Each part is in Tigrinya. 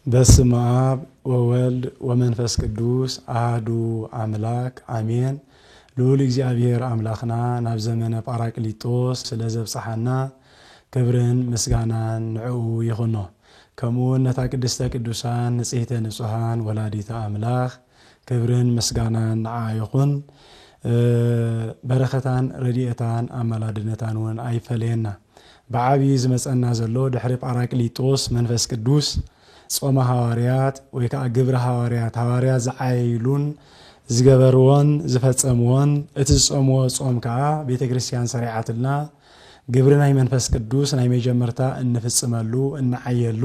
በስመ አብ ወወልድ ወመንፈስ ቅዱስ አሐዱ አምላክ አሜን። ልዑል እግዚአብሔር አምላክና ናብ ዘመነ ጳራቅሊጦስ ስለዘብጽሐና ክብርን ምስጋናን ንዑ ይኹኖ። ከምኡውን ነታ ቅድስተ ቅዱሳን ንጽሕተ ንጹሃን ወላዲተ አምላክ ክብርን ምስጋናን ንዓ ይኹን። በረኸታን ረድኤታን አማላድነታን ውን አይፈለየና። በዓብይ ዝመጸና ዘሎ ድሕሪ ጳራቅሊጦስ መንፈስ ቅዱስ ጾመ ሐዋርያት ወይ ከዓ ግብረ ሐዋርያት ሐዋርያት ዝዓይሉን ዝገበርዎን ዝፈጸምዎን እቲ ጾምዎ ጾም ከዓ ቤተክርስቲያን ሰሪዓትና ግብሪ ናይ መንፈስ ቅዱስ ናይ መጀመርታ እንፍጽመሉ እንዓየሉ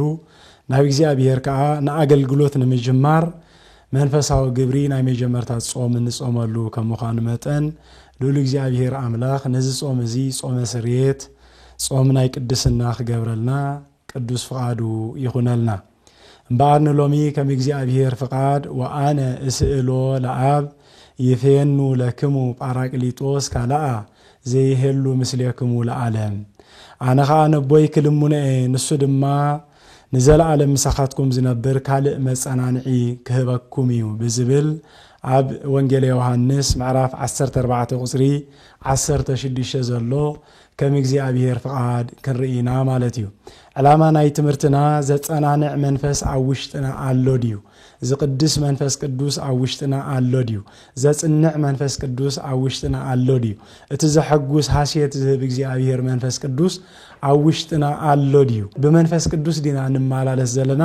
ናብ እግዚአብሔር ከዓ ንአገልግሎት ንምጅማር መንፈሳዊ ግብሪ ናይ መጀመርታ ጾም እንጾመሉ ከምዃኑ መጠን ልዑል እግዚአብሔር አምላክ ነዚ ጾም እዚ ጾመ ስርየት ጾም ናይ ቅድስና ክገብረልና ቅዱስ ፍቃዱ ይኹነልና። እምበኣርኒ ሎሚ ከም እግዚአብሔር ፍቃድ ወአነ እስእሎ ለአብ ይፌኑ ለክሙ ጳራቅሊጦስ ካልአ ዘይሄሉ ምስሌክሙ ለዓለም። ኣነ ከዓ ነቦይ ክልሙነ ንሱ ድማ ንዘለዓለም ምሳኻትኩም ዝነብር ካልእ መጸናንዒ ክህበኩም እዩ ብዝብል ኣብ ወንጌል ዮሐንስ ምዕራፍ 14 ቁጽሪ 16 ዘሎ ከም እግዚአብሔር ፍቃድ ክንርኢና ማለት እዩ። ዕላማ ናይ ትምህርትና ዘጸናንዕ መንፈስ ኣብ ውሽጥና ኣሎ ድዩ? ዝቅድስ መንፈስ ቅዱስ ኣብ ውሽጥና ኣሎ ድዩ? ዘጽንዕ መንፈስ ቅዱስ ኣብ ውሽጥና ኣሎ ድዩ? እቲ ዘሐጉስ ሃስየት ዝህብ እግዚአብሔር መንፈስ ቅዱስ ኣብ ውሽጥና ኣሎ ድዩ? ብመንፈስ ቅዱስ ዲና ንማላለስ ዘለና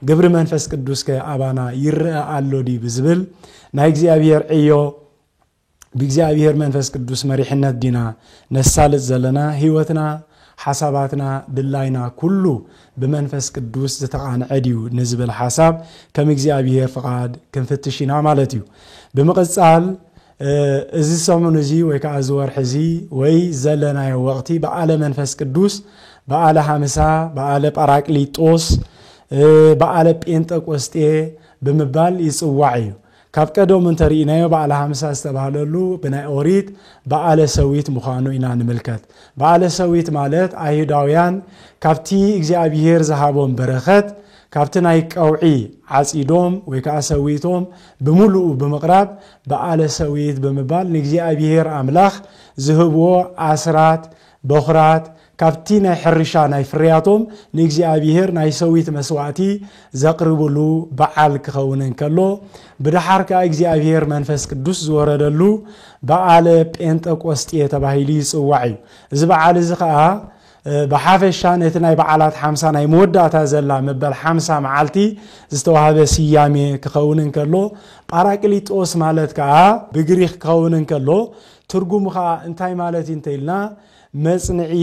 ግብሪ መንፈስ ቅዱስ ከኣባና ይርአ ኣሎ ድዩ ብዝብል ናይ እግዚአብሔር ዕዮ بإግዚአብሔር መንፈስ ቅዱስ መሪሕነት ዲና ነሳልጥ ዘለና ህይወትና ሓሳባትና ድላይና ኩሉ ብመንፈስ ቅዱስ ዝተቃንዐ ድዩ ንዝብል ሓሳብ ከም እግዚአብሔር ፍቃድ ክንፍትሽና ማለት እዩ። ብምቅጻል እዚ ሰሙን እዚ ወይ ከዓ ዝወርሕ እዚ ወይ ዘለናዮ ወቅቲ በዓለ መንፈስ ቅዱስ በዓለ ሃምሳ በዓለ ጳራቅሊጦስ በዓለ ጴንጤቆስጤ ብምባል ይጽዋዕ እዩ። ካብ ቀደም እንተሪእናዮ በዓለ ሃምሳ ዝተባሃለሉ ብናይ ኦሪት በዓለ ሰዊት ምዃኑ ኢና ንምልከት። በዓለ ሰዊት ማለት አይሁዳውያን ካብቲ እግዚአብሔር ዝሃቦም በረኸት ካብቲ ናይ ቀውዒ ዓጺዶም ወይ ከዓ ሰዊቶም ብምሉኡ ብምቕራብ በዓለ ሰዊት ብምባል ንእግዚአብሔር አምላክ ዝህብዎ አስራት በኹራት ካብቲ ናይ ሕርሻ ናይ ፍርያቶም ንእግዚአብሔር ናይ ሰዊት መስዋዕቲ ዘቅርብሉ በዓል ክኸውን እንከሎ ብድሓር ከዓ እግዚአብሔር መንፈስ ቅዱስ ዝወረደሉ በዓለ ጴንጤቆስጤ ተባሂሉ ይጽዋዕ እዩ። እዚ በዓል እዚ ከዓ በሓፈሻ ነቲ ናይ በዓላት 50 ናይ መወዳእታ ዘላ መበል 50 መዓልቲ ዝተዋሃበ ስያሜ ክኸውን እንከሎ ጳራቅሊጦስ ማለት ከዓ ብግሪክ ክኸውን እንከሎ ትርጉሙ ከዓ እንታይ ማለት እንተይልና መጽንዒ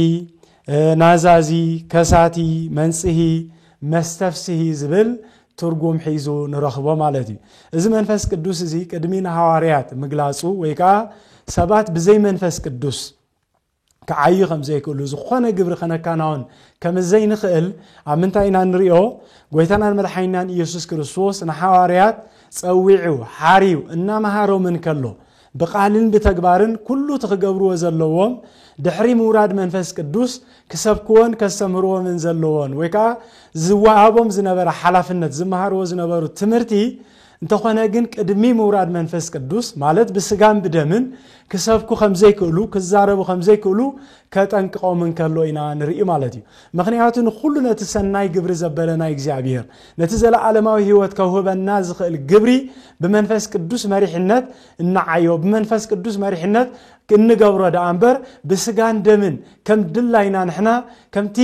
ናዛዚ ከሳቲ መንጽሂ መስተፍስሂ ዝብል ትርጉም ሒዙ ንረኽቦ ማለት እዩ። እዚ መንፈስ ቅዱስ እዚ ቅድሚና ሐዋርያት ምግላጹ ወይ ከዓ ሰባት ብዘይ መንፈስ ቅዱስ ከዓዩ ከም ዘይክእሉ ዝኾነ ግብሪ ከነካናውን ከም ዘይንኽእል ኣብ ምንታይ ኢና ንሪኦ? ጎይታናን መድሓኒናን ኢየሱስ ክርስቶስ ንሐዋርያት ጸዊዑ ሓሪው እናመሃሮምን ከሎ ብቃልን ብተግባርን ኩሉ ትኽገብርዎ ዘለዎም ድሕሪ ምውራድ መንፈስ ቅዱስ ክሰብክዎን ከስተምህርዎምን ዘለዎን ወይ ከዓ ዝወሃቦም ዝነበረ ሓላፍነት ዝመሃርዎ ዝነበሩ ትምህርቲ እንተኾነ ግን ቅድሚ ምውራድ መንፈስ ቅዱስ ማለት ብስጋን ብደምን ክሰብኩ ከም ዘይክእሉ ክዛረቡ ከም ዘይክእሉ ከጠንቅቆምን ከሎ ኢና ንርኢ ማለት እዩ። ምክንያቱ ንኩሉ ነቲ ሰናይ ግብሪ ዘበለና እግዚአብሔር ነቲ ዘለዓለማዊ ህይወት ከውህበና ዝኽእል ግብሪ ብመንፈስ ቅዱስ መሪሕነት እናዓዮ ብመንፈስ ቅዱስ መሪሕነት ክንገብሮ ዳኣምበር ብስጋን ደምን ከም ድላይና ከምቲ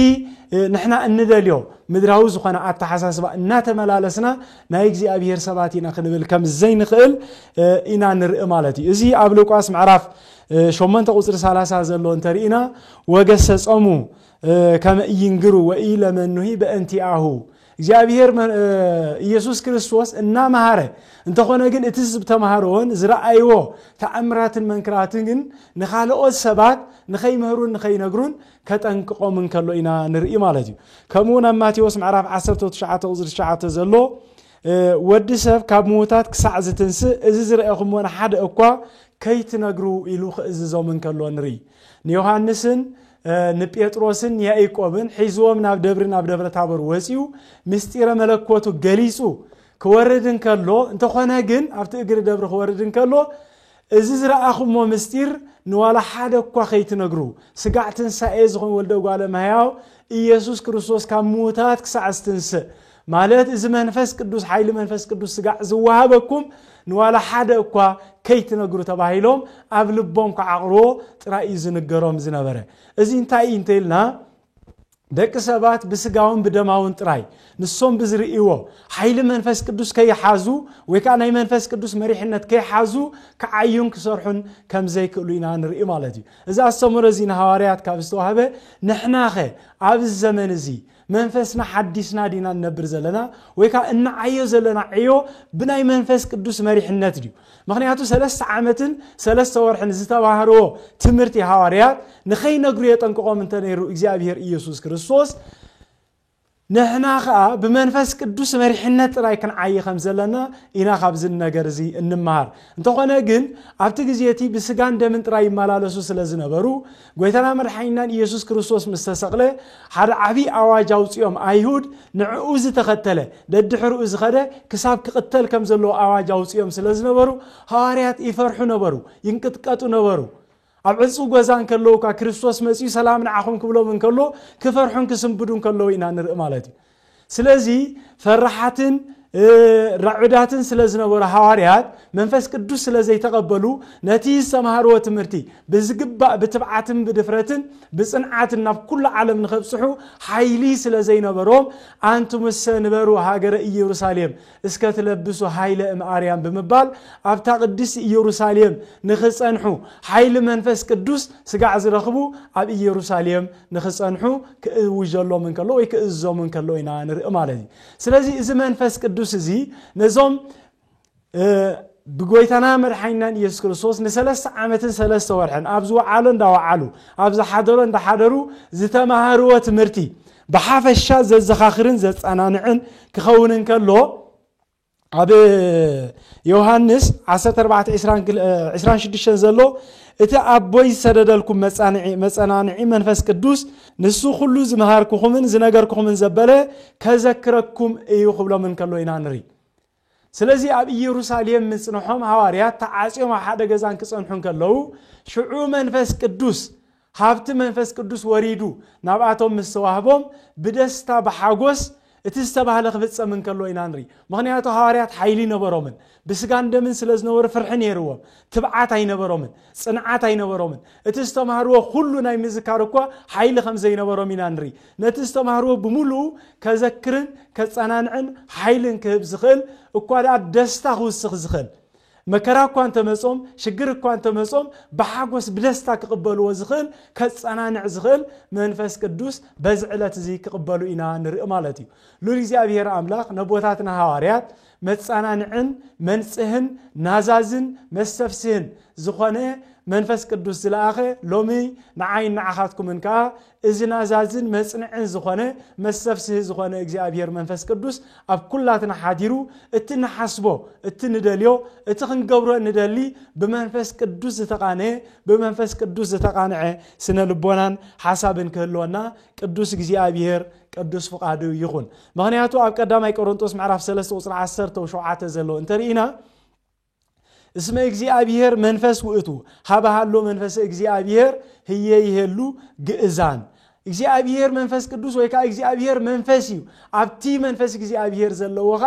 ንሕና እንደልዮ ምድራዊ ዝኾነ ኣተሓሳስባ እናተመላለስና ናይ እግዚአብሔር ሰባት ኢና ክንብል ከም ዘይንኽእል ኢና ንርኢ ማለት እዩ። እዚ ኣብ ሉቃስ ምዕራፍ 8 ቁጽሪ 30 ዘሎ እንተሪኢና ወገሰጾሙ ከመ ይንግሩ ወኢለመኑሂ በእንቲአሁ እግዚአብሔር ኢየሱስ ክርስቶስ እናመሃረ እንተኾነ ግን እቲ ዝተማሃሮን ዝረአይዎ ተአምራትን መንክራትን ግን ንኻልኦት ሰባት ንኸይምህሩን ንኸይነግሩን ከጠንቅቆምን ከሎ ኢና ንርኢ ማለት እዩ። ከምኡውን ኣብ ማቴዎስ ምዕራፍ 19 ቁጽሪ 9 ዘሎ ወዲ ሰብ ካብ ሞታት ክሳዕ ዝትንስእ እዚ ዝረአኹምዎ ሓደ እኳ ከይትነግሩ ኢሉ ክእዝዞምን ከሎ ንርኢ። ንዮሐንስን ንጴጥሮስን ያዕቆብን ሒዝዎም ናብ ደብረ ታቦር ወፂኡ ምስጢረ መለኮቱ ገሊጹ ክወርድን ከሎ እንተኾነ ግን ኣብቲ እግሪ ደብሪ ክወርድን ከሎ እዚ ዝረኣኹሞ ምስጢር ንዋላ ሓደ እኳ ከይትነግሩ ስጋዕ ትንሳኤ ዝኾን ወልደ እጓለ እመሕያው ኢየሱስ ክርስቶስ ካብ ሙታት ክሳዕ ዝትንስእ ማለት እዚ መንፈስ ቅዱስ ሓይሊ መንፈስ ቅዱስ ስጋዕ ዝወሃበኩም ንዋላ ሓደ እኳ ከይትነግሩ ተባሂሎም ኣብ ልቦም ከዓቕርዎ ጥራይ ዝንገሮም ዝነበረ እዚ እንታይ እንተኢልና ደቂ ሰባት ብስጋውን ብደማውን ጥራይ ንሶም ብዝርእይዎ ሓይሊ መንፈስ ቅዱስ ከይሓዙ ወይ ከዓ ናይ መንፈስ ቅዱስ መሪሕነት ከይሓዙ ከዓዩን ክሰርሑን ከም ዘይክእሉ ኢና ንርኢ ማለት እዩ እዚ ኣስተምህሮ እዚ ንሃዋርያት ካብ ዝተዋህበ ንሕናኸ ኣብ ዘመን እዚ መንፈስና ሓዲስና ዲና ነብር ዘለና ወይ ከዓ እናዓዮ ዘለና ዕዮ ብናይ መንፈስ ቅዱስ መሪሕነት እዩ ምክንያቱ 3 ዓመትን 3 ወርሕን ዝተባሃረዎ ትምህርቲ ሃዋርያት ንኸይነግሩ የጠንቅቆም እንተነይሩ እግዚአብሔር ኢየሱስ ክርስቶስ ንሕና ከዓ ብመንፈስ ቅዱስ መሪሕነት ጥራይ ክንዓይ ከም ዘለና ኢና ካብዚ ነገር እዚ እንማሃር እንተኾነ ግን ኣብቲ ግዜ እቲ ብስጋን ደምን ጥራይ ይመላለሱ ስለዝነበሩ ጎይታና መድሓኒትናን ኢየሱስ ክርስቶስ ምስ ተሰቕለ ሓደ ዓቢ ኣዋጅ ኣውፅኦም ኣይሁድ ንዕኡ ዝተኸተለ ደድሕርኡ ዝኸደ ክሳብ ክቅተል ከም ዘለዎ ኣዋጅ ኣውፅኦም ስለዝነበሩ ሃዋርያት ይፈርሑ ነበሩ ይንቅጥቀጡ ነበሩ ኣብ ዕፁ ጎዛን ከለው ካ ክርስቶስ መጽኡ ሰላም ንዓኹም ክብሎም እንከሎ ክፈርሑን ክስንብዱን ከለው ኢና ንርኢ ማለት እዩ ስለዚ ፈራሓትን ራዑዳትን ስለዝነበሩ ሃዋርያት መንፈስ ቅዱስ ስለዘይተቀበሉ ነቲ ዝተማሃርዎ ትምህርቲ ብዝግባእ ብትብዓትን ብድፍረትን ብጽንዓትን ናብ ኩሉ ዓለም ንኸብጽሑ ሓይሊ ስለዘይነበሮም አንቱም ሰንበሩ ሃገረ ኢየሩሳሌም እስከ ትለብሱ ሃይለ እምአርያም ብምባል ኣብታ ቅድስ ኢየሩሳሌም ንኽጸንሑ ሓይሊ መንፈስ ቅዱስ ስጋዕ ዝረኽቡ ኣብ ኢየሩሳሌም ንኽጸንሑ ክእውጀሎም እንከሎ ወይ ክእዞም እንከሎ ኢና ንርኢ ማለት እዩ ስለዚ እዚ መንፈስ ቅዱስ እዚ ነዞም ብጎይታና መድሓኒትናን ኢየሱስ ክርስቶስ ን3 ዓመትን 3 ወርሕን ኣብ ዝወዓሉ እንዳወዓሉ ኣብ ዝሓደሩ እንዳሓደሩ ዝተማሃርዎ ትምህርቲ ብሓፈሻ ዘዘኻኽርን ዘጸናንዕን ክኸውን እንከሎ ኣብ ዮሐንስ 14:26 ዘሎ እቲ ኣቦይ ሰደደልኩም መጸናንዒ መንፈስ ቅዱስ ንሱ ሁሉ ዝመሃርኩኹምን ዝነገርኩኹምን ዘበለ ከዘክረኩም እዩ ክብሎም እንከሎ ኢና ንርኢ ስለዚ ኣብ ኢየሩሳሌም ምጽንሖም ሃዋርያት ተዓጽዮም ሓደ ገዛን ክጸንሑ እንከለው ሽዑ መንፈስ ቅዱስ ሃብቲ መንፈስ ቅዱስ ወሪዱ ናብኣቶም ምስተዋህቦም ብደስታ በሓጎስ እቲ ዝተባህለ ክፍጸም እንከሎ ኢና ንርኢ ምክንያቱ ሃዋርያት ሓይሊ ነበሮምን ብስጋን ደምን ስለዝነበሩ ፍርሕ ነይርዎም ትብዓት ኣይነበሮምን ጽንዓት ኣይነበሮምን እቲ ዝተማሃርዎ ሁሉ ናይ ምዝካር እኳ ሓይሊ ከም ዘይነበሮም ኢና ንርኢ ነቲ ዝተማሃርዎ ብምሉእ ከዘክርን ከጸናንዕን ሓይልን ክህብ ዝኽእል እኳ ደኣ ደስታ ክውስኽ ዝኽእል መከራ እኳ እንተመጾም ሽግር እኳ እንተመጾም ብሓጎስ ብደስታ ክቕበልዎ ዝኽእል ከጸናንዕ ዝኽእል መንፈስ ቅዱስ በዚ ዕለት እዚ ክቕበሉ ኢና ንርኢ ማለት እዩ ሉል እግዚአብሔር ኣምላኽ ነቦታትና ሃዋርያት መጸናንዕን መንጽህን ናዛዝን መስተፍስህን ዝኾነ መንፈስ ቅዱስ ዝለኣኸ ሎሚ ንዓይን ንዓኻትኩም እንካ እዚ ናዛዝን መጽንዕን ዝኾነ መስተፍስህ ዝኾነ እግዚአብሔር መንፈስ ቅዱስ ኣብ ኩላትና ሓዲሩ እቲ ንሓስቦ እቲ ንደልዮ እቲ ክንገብሮ ንደሊ ብመንፈስ ቅዱስ ዝተቃነ ብመንፈስ ቅዱስ ዝተቃንዐ ስነ ልቦናን ሓሳብን ክህልወና ቅዱስ እግዚአብሔር ቅዱስ ፍቃዱ ይኹን ምክንያቱ ኣብ ቀዳማይ ቆሮንቶስ ምዕራፍ 3 ቁጽሪ 17 ዘሎ እንተሪኢና اسم እግዚአብሔር መንፈስ ውእቱ ሃባሃሎ መንፈስ እግዚአብሔር ህየ ይሄሉ ግእዛን እግዚአብሔር መንፈስ ቅዱስ ወይ ካ እግዚአብሔር መንፈስ እዩ ኣብቲ መንፈስ እግዚአብሔር ዘለውኻ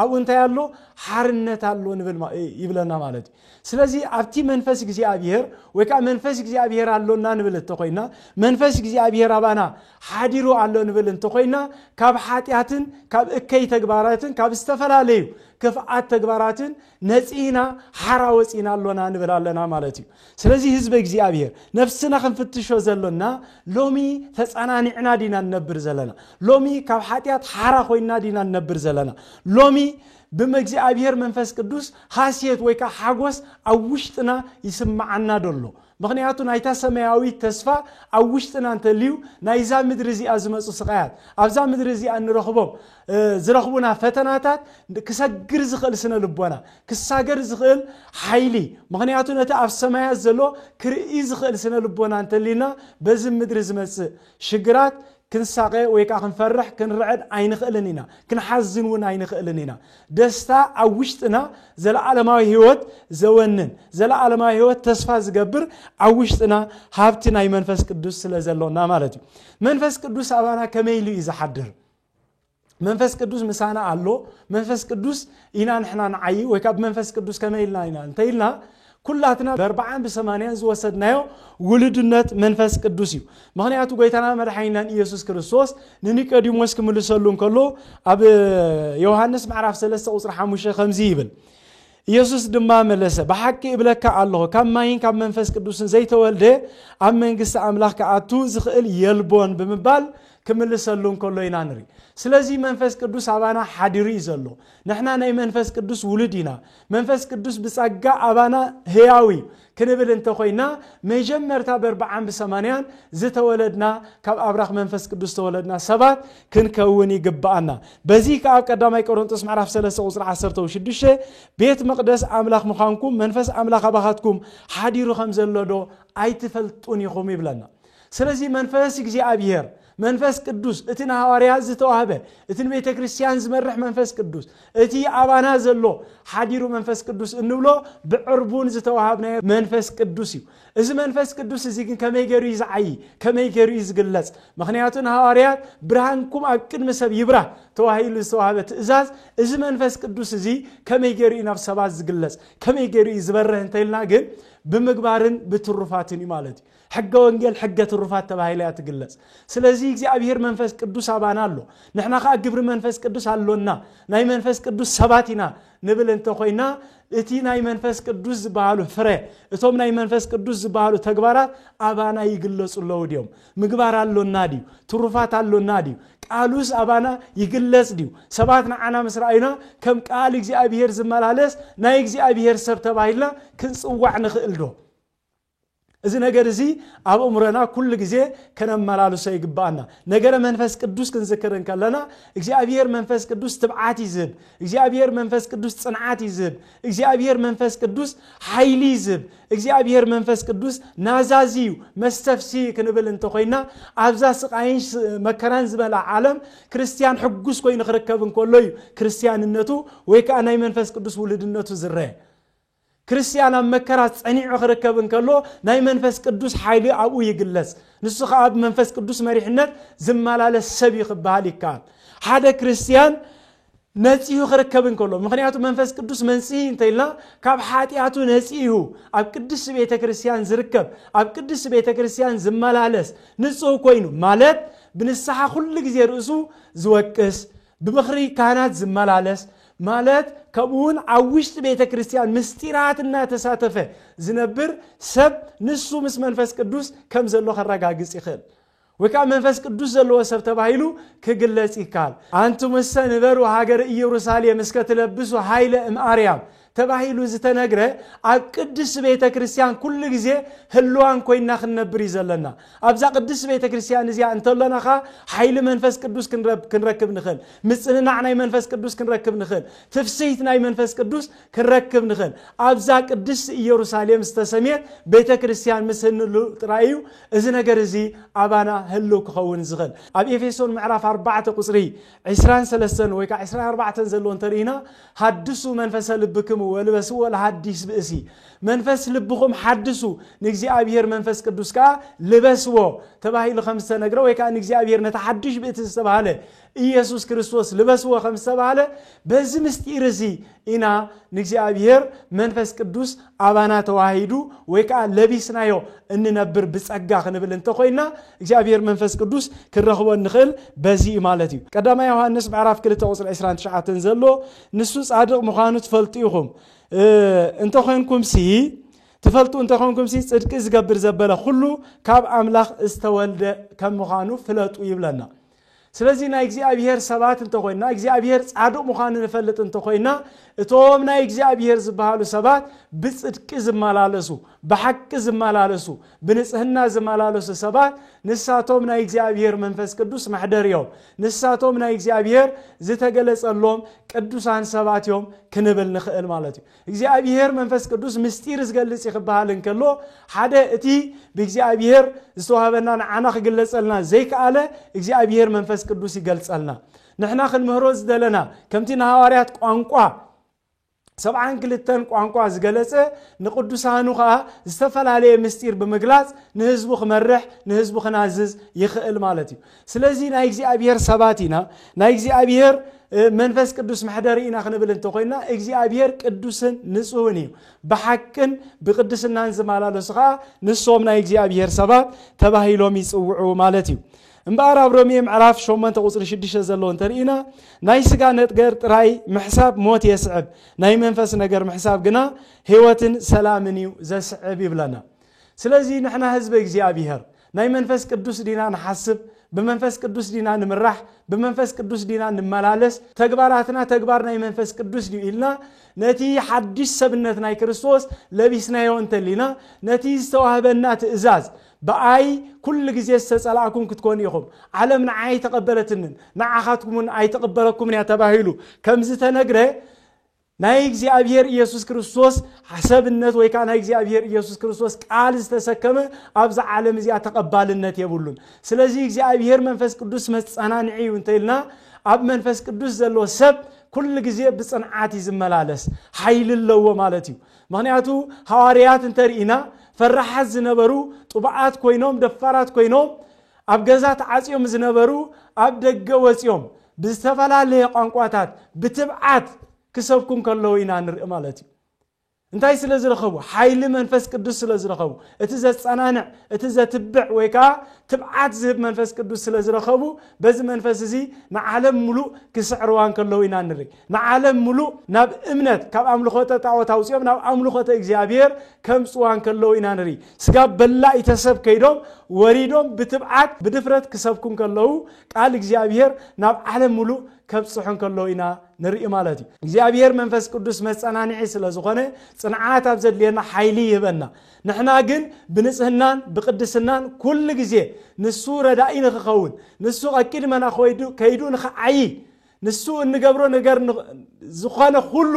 ኣብ እንታይ ያሎ ሓርነት አሎ ንብል ይብለና ማለት ስለዚህ ኣብቲ መንፈስ እግዚአብሔር ወይ ካ መንፈስ እግዚአብሔር አሎና ንብል ተቆይና መንፈስ እግዚአብሔር አባና ሓዲሩ አሎ ንብል ተቆይና ካብ ኃጢአትን ካብ እከይ ተግባራትን ካብ ዝተፈላለዩ كفአት ተግባራትን ነጽኢና ሓራወጽኢና አሎና ንብላለና ማለት እዩ ስለዚህ ህዝብ እግዚአብሔር ነፍስና ክንፍትሾ ዘሎና ሎሚ ተጻናኒዕና ዲና ነብር ዘለና ሎሚ ካብ ኃጢአት ሓራ ኮይና ዲና ነብር ዘለና ሎሚ بمجزئابير منفس قدوس حاسيت ويكا حاغوس اوشتنا يسمعنا دولو مغنياتو نايتا سماوي تسفا اوشتنا انتليو نايزا مدرزي ازمصو سقايات ابزا مدرزي انرخبوم زرخبونا فتناتات كسغر زخل سنه لبونا كساغر زخل حيلي مغنياتو نتا اف سمايات زلو كرئي زخل سنه لبونا انتلينا بزم مدرز مس شجرات كنساقي ويكا كنفرح كنرعد عين خلنينا كنحزن ون عين خلنينا دستا اوشتنا زلعالماوي هيوت زونن زلعالماوي هيوت تسفا زغبر اوشتنا هابتنا منفس قدوس سلازلونا مالتي منفس قدوس ابانا كميلي يزحدر منفس قدوس مسانا الله منفس قدوس إنا نحنا نعي ويكاب منفس قدوس كميلنا إنا انتيلنا كلاتنا ب40 ب80 زوسدنايو ولدنت منفس قدوسيو مغنياتو غيتانا مدحينا يسوع كريستوس نيقوديموس كملسلون كلو اب يوحنس معرف 3 قصر 5 خمزي يبل يسوع دما ملسه بحق يبلك الله كماين كم منفس قدوسن زيتولده ام منغست املاح كاتو زخل يلبون بمبال كملسلون كلو ينانري سلازي منفس قدوس ابانا حادري زلو نحنا ناي منفس قدوس ولدينا منفس قدوس بصقا ابانا هياوي كنبل انت خوينا مجمرتا ب40 ب80 زتولدنا كاب ابراخ منفس قدوس تولدنا سبات كنكون يغبانا بزي كاب قداماي قرنطس معرف 3 قصر 16 بيت مقدس املاح مخانكم منفس املاح اباخاتكم حاديرو خمزلودو ايتفلطون يخوم يبلنا سلازي منفس እግዚአብሔር منفس قدوس اتنا حواريات زتوهبه اتن بيت كريستيان زمرح منفس قدوس اتي ابانا زلو حديرو منفس قدوس انبلو بعربون زتوهبنا منفس قدوسي اذا منفس قدوس ازي كن كميغري يزعي كميغري يزغلص مخنياتن حواريات برهانكم اقد مسب يبرا توهيل زتوهبه تزاز اذا منفس قدوس ازي كميغري نفسبا زغلص كميغري يزبره انتيلنا ግን بمغبارن بترفاتني مالتي حق وانجيل حق ترفات تباهيلا تغلص ስለዚህ እግዚአብሔር መንፈስ ቅዱስ አባናሎ نحنا خا ግብር መንፈስ ቅዱስ አሎና ናይ መንፈስ ቅዱስ ሰባቲና ንብል እንተ ኮይና እቲ ናይ መንፈስ ቅዱስ ዝባሉ ፍሬ እቶም ናይ መንፈስ ቅዱስ ዝባሉ ተግባራት አባና ይግለጹለው ዲዮም ምግባር አሎና ዲ ትሩፋት አሎና ዲ ቃሉስ አባና ይግለጽ ዲው ሰባትና አና መስራይና ከም ቃል እግዚአብሔር ዝመላለስ ናይ እግዚአብሔር ሰብ ተባይላ ክንጽዋዕ ንኽእልዶ እዚ ነገር እዚ አብ ኡምረና ኩሉ ጊዜ ከነመላሉ ሰይግባና ነገር መንፈስ ቅዱስ ክንዝክርን ከለና እግዚአብሔር መንፈስ ቅዱስ ትብዓት ይዝብ እግዚአብሔር መንፈስ ቅዱስ ጽንዓት ይዝብ እግዚአብሔር መንፈስ ቅዱስ ኃይል ይዝብ እግዚአብሔር መንፈስ ቅዱስ ናዛዚው መስተፍሲ ክንብል እንተ ኮይና አብዛ ስቃይን መከራን ዝበላ ዓለም ክርስቲያን ሕጉስ ኮይኑ ክርከብን ከሎዩ ክርስቲያንነቱ ወይ ከአናይ መንፈስ ቅዱስ ውልድነቱ ዝረ ክርስቲያን መከራ ጸኒዑ ክርከብን ከሎ ናይ መንፈስ ቅዱስ ኃይል አቡ ይግለጽ ንሱ ከአብ መንፈስ ቅዱስ መሪሕነት ዝማላለ ሰብ ይخبሃል ይካል ሓደ ክርስቲያን ነጽዩ ክርከብን ከሎ ምክንያቱ መንፈስ ቅዱስ መንጽይ እንተይልና ካብ ኃጢያቱ ነጽዩ አብ ቅዱስ ቤተ ክርስቲያን ዝርከብ አብ ቅዱስ ቤተ ክርስቲያን ዝማላለስ ንጹህ ኮይኑ ማለት ብንስሐ ሁሉ ጊዜ ርእሱ ዝወቅስ ብምኽሪ ካህናት ዝማላለስ ማለት ከቡን አውሽት ቤተ ክርስቲያን ምስጢራትና ተሳተፈ ዝነብር ሰብ ንሱ ምስ መንፈስ ቅዱስ ከም ዘሎ ከረጋግጽ ይኽእል ወካ መንፈስ ቅዱስ ዘሎ ሰብ ተባሂሉ ክግለጽ ይካል አንቱ መሰንበሩ ሀገር ኢየሩሳሌም እስከተለብሱ ኃይለ እምአርያም ተባሂሉ ዝተነግረ አብ ቅዱስ ቤተ ክርስቲያን ኩሉ ጊዜ ህልዋን ኮይና ክንነብር ይዘለና አብዛ ቅዱስ ቤተ ክርስቲያን እዚያ እንተለናኻ ኃይል መንፈስ ቅዱስ ክንረክብ ንኽእል ምጽንናዕ ናይ መንፈስ ቅዱስ ክንረክብ ንኽእል ትፍስይት ናይ መንፈስ ቅዱስ ክንረክብ ንኽእል አብዛ ቅዱስ ኢየሩሳሌም ዝተሰሜት ቤተ ክርስቲያን ምስንሉ ጥራዩ እዚ ነገር እዚ አባና ህሉ ክኸውን ዝኽእል አብ ኤፌሶን ምዕራፍ 4 ቁጽሪ 23 ወይ 24 ዘሎ እንተሪና ሐድሱ መንፈስ ልብክሙ ولبسوا الحديث بأسي منفس لبكم حدثوا نجزئابير منفس قدوس كا لبسوا تباهي ل5 نغرا ወይ كان نجزئابير نتحدث بتسبحاله ኢየሱስ ክርስቶስ ለበስወ ከምሰባለ በዚህ ምስጢር እዚ ኢና ንግዚአብሔር መንፈስ ቅዱስ አባና ተዋሂዱ ወይካ ለቢስናዮ እንነብር በጸጋ ክንብል እንተ ኮይና እግዚአብሔር መንፈስ ቅዱስ ክረኽቦ ንኽእል በዚህ ማለት እዩ ቀዳማይ ዮሐንስ ምዕራፍ 2 ቁጥር 29 ዘሎ ንሱ ጻድቅ ምዃኑ ትፈልጡ ኢኹም እንተ ኮይንኩም ሲ تفلتو انت خونكم سي صدق ዝገብር ዘበለ ሁሉ ካብ አምላኽ እስተወልደ ከም ምዃኑ ፍለጡ ይብለና ስለዚህ ናይ እግዚአብሔር ሰባት እንተኮይና እግዚአብሔር ጻድቅ ምዃኑ ንፈልጥ እንተኮይና እቶም ናይ እግዚአብሔር ዝበሃሉ ሰባት ብጽድቅ ዝመላለሱ በሐቅ ዝመላለሱ ብንጽህና ዝመላለሱ ሰባት ንሳቶም ናይ እግዚአብሔር መንፈስ ቅዱስ ማሕደርዮም ንሳቶም ናይ እግዚአብሔር ዝተገለጸሎም ቅዱሳን ሰባትዮም ክንብል ንኽእል ማለት እዩ እግዚአብሔር መንፈስ ቅዱስ ምስጢር ዝገልጽ ይኽበሃል እንከሎ ሓደ እቲ ብእግዚአብሔር ዝተዋህበና ንዓና ክግለጸልና ዘይከኣለ እግዚአብሔር መንፈስ ቅዱስ ይገልጸልና ንሕና ክንምህሮ ዝደለና ከምቲ ንሐዋርያት ቋንቋ ሰብዓን ክልተን ቋንቋ ዝገለጸ ንቅዱሳኑ ኸ ዝተፈላለየ ምስጢር ብምግላጽ ንህዝቡ ክመርሕ ንህዝቡ ክናዝዝ ይኽእል ማለት እዩ ስለዚ ናይ እግዚአብሔር ሰባት ኢና ናይ እግዚአብሔር መንፈስ ቅዱስ ማሕደር ኢና ክንብል እንተኮይና እግዚአብሔር ቅዱስን ንጹህን እዩ በሐቅን ብቅድስናን ዝመላለሱ ኸ ንሶም ናይ እግዚአብሔር ሰባት ተባሂሎም ይጽውዑ ማለት እዩ እምባር አብሮሜ ምዕራፍ 8 ቁጽር 6 ዘሎ እንተሪና ናይ ስጋ ነጥገር ጥራይ ምሕሳብ ሞት የስዕብ ናይ መንፈስ ነገር ምሕሳብ ግና ህይወትን ሰላምን እዩ ዘስዕብ ይብለና ስለዚ ንሕና ህዝብ እግዚአብሔር ናይ መንፈስ ቅዱስ ዲና ንሐስብ በመንፈስ ቅዱስ ዲና ንምራሕ በመንፈስ ቅዱስ ዲና ንመላለስ ተግባራትና ተግባር ናይ መንፈስ ቅዱስ ዲኢልና ነቲ ሐዲስ ሰብነት ናይ ክርስቶስ ለቢስናዮ እንተሊና ነቲ ዝተዋህበና ትእዛዝ በአይ كل جزء استسألكم كتكون يخم علمنا عاي تقبلتن نعاخاتكم عاي تقبلكم يا تباهيلو كم زتنقره نايجزي أبير يسوع كريستوس حسب النت ويكان نايجزي أبير يسوع كريستوس قال استسكمه أبز عالم زي تقبل النت يقولون سلزي يجزي أبير منفس قدوس أنا نعي وانتلنا أب منفس قدوس زلوا سب كل جزء بصنعاتي زملالس حيل الله مالتيو معناته حواريات انترينا فرحت زنبرو طبعات كوينوم دفارات كوينوم أبجزات عزيوم زنبرو أبدق وسيوم بستفلا قانقواتات بتبعات كسبكم كله ينانر مالتي انتي سلازل خبو حيل منفس قدوس سلازل خبو اتزا صنانع اتزا تبع ويكا تبعات زب منفس قدوس سلازل خبو بز منفس زي نعالم ملو كسعروان كله ينانر نعالم ملو ناب امنت كاب املخوته تعوتاوسيوم ناب املخوته اغزيابير كم صوان كله ينانري سغا بلا يتسب كيدوم وريدوم بتبعات بدفرت كسبكم كله قال اغزيابير ناب عالم ملو كبصحن كله ينا نرئ مالتي እግዚአብሔር መንፈስ ቅዱስ መጽናናዒ ስለዝኾነ ጽንዓት አብዘልየና ኃይሊ ይበና ንሕና ግን ብንጽህናን ብቅድስናን ኩሉ ግዜ ንሱ ረዳኢ ንኽኸውን ንሱ አቂድመና ከይዱ ንኽዓይ ንሱ እንገብሮ ነገር ዝኾነ ሁሉ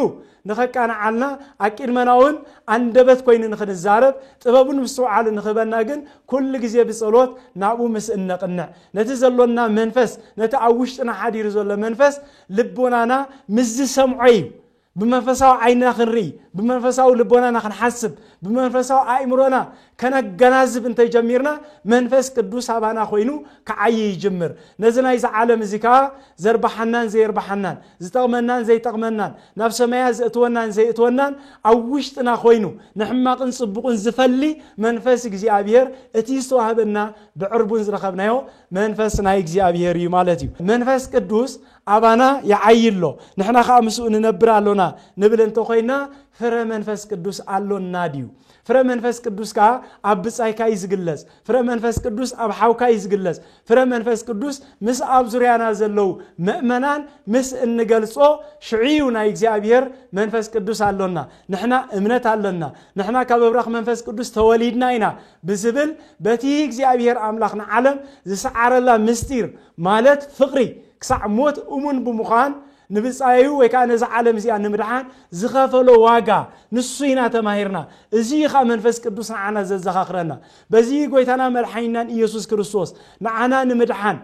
ንኸቃናዓልና አቂድመናውን አንደበት ኮይን ንኽንዛረብ ጥበቡን ምስዋዓል ንኽበና ግን ኩሉ ግዜ ብጸሎት ናቡ ምስ እንቅንዕ ነቲ ዘሎና መንፈስ ነቲ አውሽጥና ሓዲር ዘሎ መንፈስ ልቦናና ምዝ ሰምዖይ بمنفساو عيننا خنري بمنفساو لبونانا خنحسب بمنفساو آئمرونا كنجنازب انت جميرنا منفس قدوس هبانا خوينو كعي يجمر نزنا إذا عالم زكا زربحنان زي ربحنان زتغمنان زي تغمنان نفس ما يزئتونان زي اتونان أوشتنا خوينو نحماق نصبقون زفلي منفس اجزي أبير اتيستو هبنا بعربون زرخبنايو منفسنا اجزي أبير يمالتي منفس قدوس أبانا يعيلو نحنا خامسو ننبرا لنا نبل انتو خوينا فره منفس قدوس ألون ناديو فره منفس قدوس كا أبصاي كا يزغلز فره منفس قدوس أب حاو كا يزغلز فره منفس قدوس مس أب زريانا زلو مؤمنان مس انغلصو شعيونا እግዚአብሔር منفس قدوس ألونا نحنا امنت ألونا نحنا كببرخ منفس قدوس توليدنا إنا بزبل بتي እግዚአብሔር أملاخنا عالم زسعرلا مستير مالت فقري كسع موت أمون بمخان نبصايو وكان ز عالم زي نمدحان زخفلو واغا نسوينا تماهرنا ازي خا منفس قدوس عنا زخخرنا بزي غويتانا ملحينا يسوع كريستوس نعنا نمدحان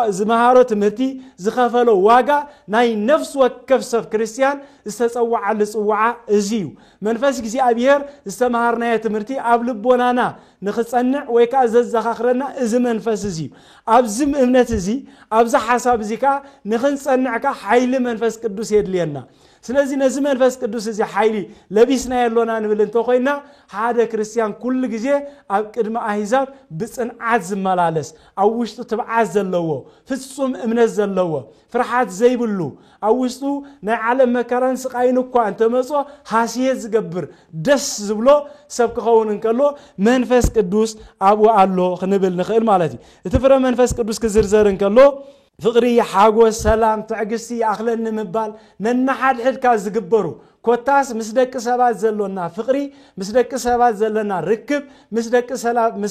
زمهارو تمرتي زخفلو واغا ناي نفس وكفسف كريستيان استصوع لصوع ازيو منفس እግዚአብሔር استمهارنا تمرتي ابلبونانا نخصنع ويكا زخخرنا از منفس ازيو ابزم امنت ازي ابز حساب زيكا نخنصنعكا حيل منفس قدوس يدلينا ስለዚህ ነዚህ መንፈስ ቅዱስ እዚ ኃይሊ ለቢስና ያለና ንብል እንተ ኮይና ሓደ ክርስቲያን ኩሉ ግዜ ኣብ ቅድመ አሕዛብ ብጽንዓት ዝመላለስ ኣብ ውሽጡ ትብዓት ዘለዎ ፍጹም እምነት ዘለዎ ፍርሃት ዘይብሉ ኣብ ውሽጡ ናይ ዓለም መከራን ስቃይን እኳ እንተመጾ ሃስየት ዝገብር ደስ ዝብሎ ሰብ ክኸውን እንከሎ መንፈስ ቅዱስ ኣብኡ ኣሎ ክንብል ንኽእል ማለት እዩ እቲ ፍረ መንፈስ ቅዱስ ክዝርዘር እንከሎ فقري حاجو سلام تعجسي أخلن مبال ننحد حد كاز جبرو كوتاس مسدك سبات زلنا فقري مسدك سبات زلنا ركب مسدك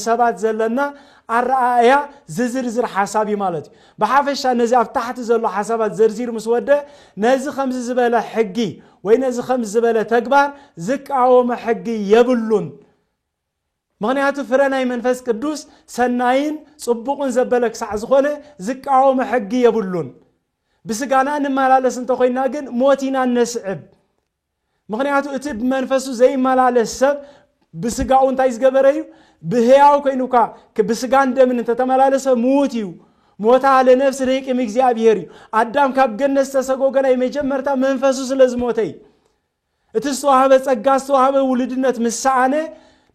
سبات زلنا الرأية زر حسابي مالتي بحافش نزي أفتحت زلوا حسابات زرزير مسودة نزي 5 زبالة حقي وينزي 5 زبالة تكبر زك عوام حقي يبلون مغنياتو فرناي منفس قدوس سناين صبقون زبالك سعزخونه زك عوام حقي يبلون بسقانا نمالالس انتو خوينا جن موتينا نسعب مغنياتو اتب منفسو زي مالالس سب بسقاون تايز قبريو بهياو كينوكا كبسقان دمن انت تمالالس موتيو موتا على نفس ريك ميكزي ابيهري ادام كاب جنس تسقوغنا يمجمرتا منفسو سلز موتي اتسوهبه صقاسوهبه ولدنت مسعانه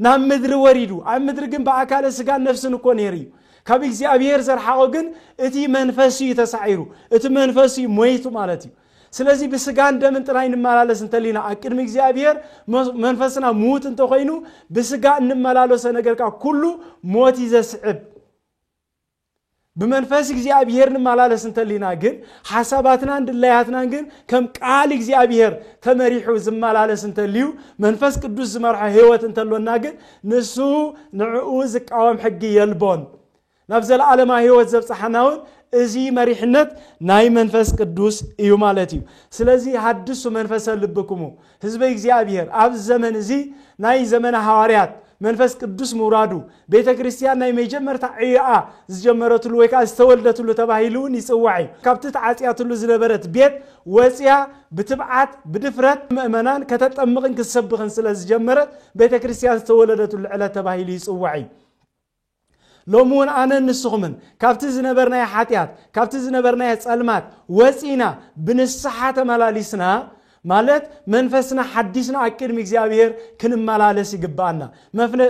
نام مدر وريدو ام مدر جن باكاله سقان نفسن كو نيريو كاب اكزي ابيهر زرحاو جن اتي منفسي تسعيرو اتي منفسي مويتو مالتي ስለዚህ በስጋን ደም እንጥራይ እንማላለስ እንተሊና አቅድም እግዚአብሔር መንፈስና ሞት እንተ ኮይኑ በስጋ እንመላለሰ ነገርካ ሁሉ ሞት ይዘስዕብ በመንፈስ እግዚአብሔር እንመላለስ እንተሊና ግን ሐሳባትና እንድላያትና ግን ከም ቃል እግዚአብሔር ተመሪሑ ዝመላለስ እንተሊዩ መንፈስ ቅዱስ ዝመርሐ ህይወት እንተሎና ግን ንሱ ንዑ ዝቃወም ሕጊ የልቦን ናብዘል ዓለማ ህይወት ዘብጽሐናውን ازي مريحنت ناي منفس قدوس ايو مالتيو سلازي حدثو منفس لبكمو حزب እግዚአብሔር اب زمن زي ناي زمن حواريات منفس قدوس مرادو بيت كريستيان ناي ميجمرتا عيا زجمرتلو ويكا استولدتلو تباهيلون يصوعي كابتت عاطياتلو زنبرت بيت وصيا بتبعات بدفرت مؤمنان كتطمقن كسبخن سلاز جمرت بيت كريستيان استولدتلو على تباهيلي يصوعي لومون أنا نسخمن كابت زنبرنا يا حاتيات كابت زنبرنا يا صلمات وصينا بنصحة ملالسنا مالت منفسنا حديثنا أكيد مእግዚአብሔር كن ملالس يقبانا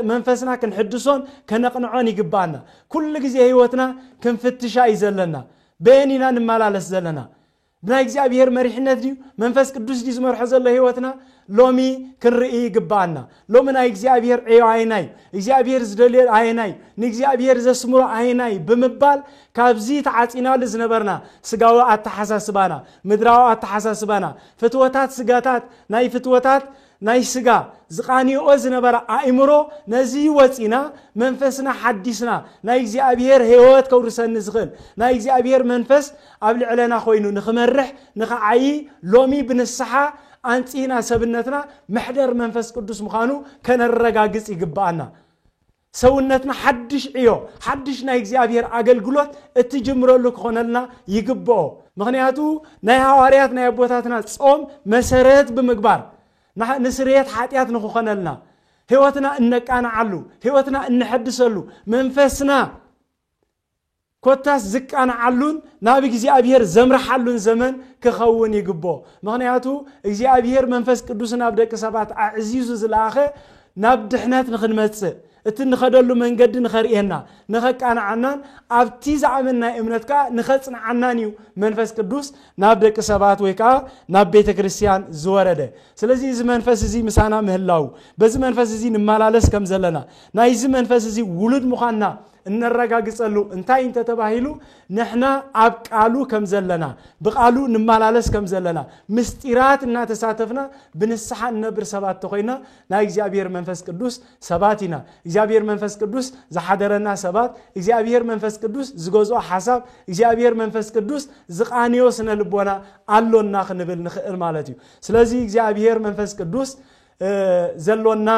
منفسنا كن حدثون كنقنعون يقبانا كل ጊዜ ህይወትና كنفتشا يزلنا بيننا نملالس زلنا بنا እግዚአብሔር مريحነት دي منفس قدوس دي زمرح زله ህይወትና لومي كنرئي يقبانا لومنا እግዚአብሔር عيو عيناي እግዚአብሔር زدليل عيناي نግዚአብሔር زسمرو عيناي بمبال كابزي تعاصينا لزنبرنا سغاو اتحساسبانا مدراو اتحساسبانا فتوتات سغاتات ناي فتوتات ناي سغا زقانيو زنبر ايمرو نزي وصينا منفسنا حديثنا ناي እግዚአብሔር ህይወት كورسن زخل ناي እግዚአብሔር منفس ابل علنا خوينو نخمرح نخعي لومي بنصحا أنتينا سبنتنا محدر منفس قدوس مخانو كان الرجاجس يجبانا سوونتنا حدش عيو حدش نايجزابير عقل قلوت اتجمرو لك خونلنا يجبو مغنياتو ناي هواريات ناي بوتاتنا تصوم مسارات بمقبار نسريات حاتيات نخو خونلنا هيوتنا انك انا علو هيوتنا ان حدسلو منفسنا كوتاس زك أنا علون نابي እግዚአብሔር زمرحلون زمن كخون يقبو مغنياتو እግዚአብሔር منفس قدوسنا بدك سبات عزيزو زلاخه نابدحنات نخنمص اتنخدلو منقد نخرينا نخك انا عنان ابتي زعمنا امنتكا نخصن عنانيو منفس قدوس نابدك سبات ويكا ناب بيت كريستيان زورده سلازي زي منفس زي مسانا مهلاو بز منفس زي نمالالس كم زلنا ناي زي منفس زي ولد مخانا نرغاغصلو انتاي انت تباهيلو نحنا ابقالو كم زلنا بقالو نمالالس كم زلنا مستيرات እና ተሳተፍና بنصح نبر سبات تخوينا نا እግዚአብሔር መንፈስ ቅዱስ ሰባቲና እግዚአብሔር መንፈስ ቅዱስ زحدرنا سبات እግዚአብሔር መንፈስ ቅዱስ ዝጎዞ ሐሳብ እግዚአብሔር መንፈስ ቅዱስ ዝቃኒዮ ስነ ልቦና አሎና ክንብል ንኽእል ማለት እዩ ስለዚህ እግዚአብሔር መንፈስ ቅዱስ ዘሎና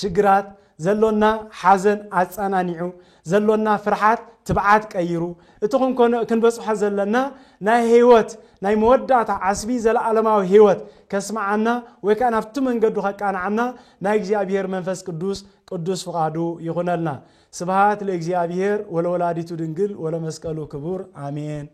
ሽግራት زلونا حزن أتصانيعو زلونا فرحات تبعات كيرو اتخون كن بس حزلنا نا هيوت نا مودات عصبي زل علماء هيوت كسمعنا وكان افتمن قدو كان عنا نا እግዚአብሔር መንፈስ ቅዱስ فقادو يغنلنا سبحات لإግዚአብሔር ولولاديتو دنجل ولمسكالو كبور آمين